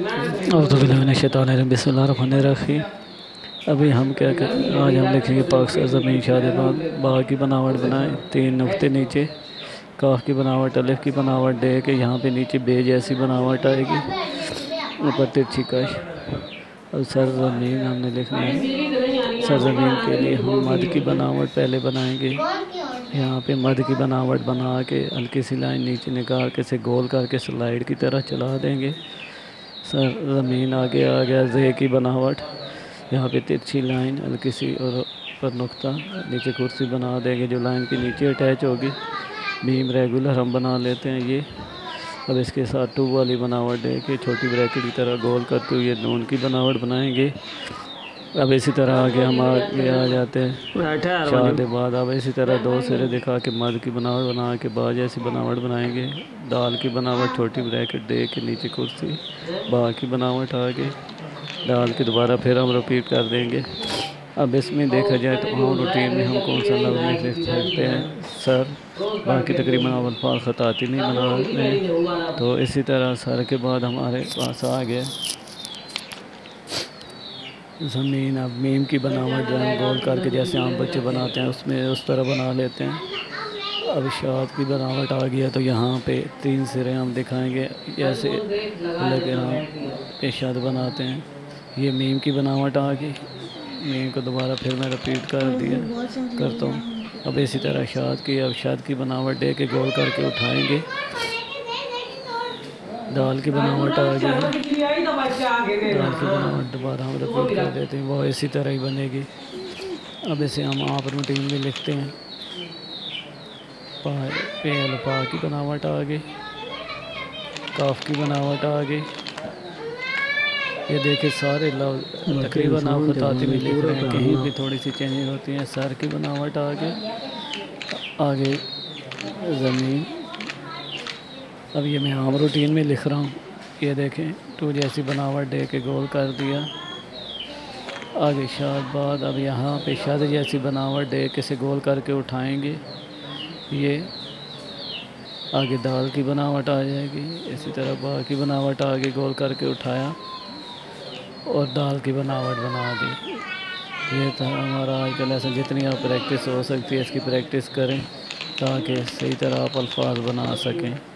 बिस्मिल्लाहिर्रहमानिर्रहीम। अभी हम क्या कर आज हम लिखेंगे पाक ज़मीन शाद बा की बनावट बनाएं। 3 नुक्ते नीचे काफ की बनावट, अलिफ की बनावट दे के यहाँ पे नीचे बे जैसी बनावट आएगी, ऊपर तिरछी कश। और सरजमीन हमने लिखना है। सरजमीन के लिए हम मद की बनावट पहले बनाएंगे। यहाँ पे मद की बनावट बना के हल्की सी लाइन नीचे निकाल के से गोल करके स्लाइड की तरह चला देंगे। सर ज़मीन आगे आ गया। जे की बनावट, यहाँ पे तिरछी लाइन हल्की सी और ऊपर नुक्ता, नीचे कुर्सी बना देंगे जो लाइन के नीचे अटैच होगी। बीम रेगुलर हम बना लेते हैं ये। अब इसके साथ टू वाली बनावट दे के छोटी ब्रैकेट की तरह गोल करते हुए नून की बनावट बनाएंगे। अब इसी तरह आगे हम आगे आ जाते हैं शाद बाद। अब इसी तरह 2 सिरे दिखा के मद की बनावट बना के बाद जैसी बनावट बनाएंगे। दाल की बनावट छोटी ब्रैकेट दे के नीचे कुर्सी, बा की बनावट आगे डाल के दोबारा फिर हम रिपीट कर देंगे। अब इसमें देखा जाए तो आम रूटीन में हम कौन सा लफ्ज़ लिख सकते हैं सर, बाकी तकरीबन अल्फाज ख़ताती नहीं बना रहे। तो इसी तरह सर के बाद हमारे पास आ गया ज़मीन। अब मीम की बनावट जो है गोल करके जैसे आम बच्चे बनाते हैं उसमें उस तरह बना लेते हैं। अब शाद की बनावट आ गया तो यहाँ पे 3 सिरे हम दिखाएंगे जैसे लगे हम पेशाद बनाते हैं। ये मीम की बनावट आ गई। मीम को दोबारा फिर मैं रिपीट करता हूँ। अब इसी तरह शाद की, अब शाद की बनावट दे के गोल करके उठाएंगे। दाल की बनावट आ गई। दाल की बनावट दोबारा हम रिपीट कर देते हैं, वो इसी तरह ही बनेगी। अब इसे हम आप रूटीन में लिखते हैं। पा की बनावट आ गई, काफ की बनावट आ गई। ये देखिए सारे लफ्ज़ तकरीबन आप ख़ताती में लिख रहे हैं, कहीं भी थोड़ी सी चेंजिंग होती है। सर की बनावट आगे ज़मीन। अब ये मैं आम रूटीन में लिख रहा हूँ। ये देखें टू जैसी बनावट दे के गोल कर दिया। आगे शाद बाद। अब यहाँ पे शाद जैसी बनावट दे के से गोल करके उठाएंगे। ये आगे दाल की बनावट आ जाएगी। इसी तरह बा की बनावट आगे गोल करके उठाया और दाल की बनावट बना दी। ये था हमारा आज का लेसन। जितनी आप प्रैक्टिस हो सकती है इसकी प्रैक्टिस करें ताकि सही तरह आप अल्फाज बना सकें।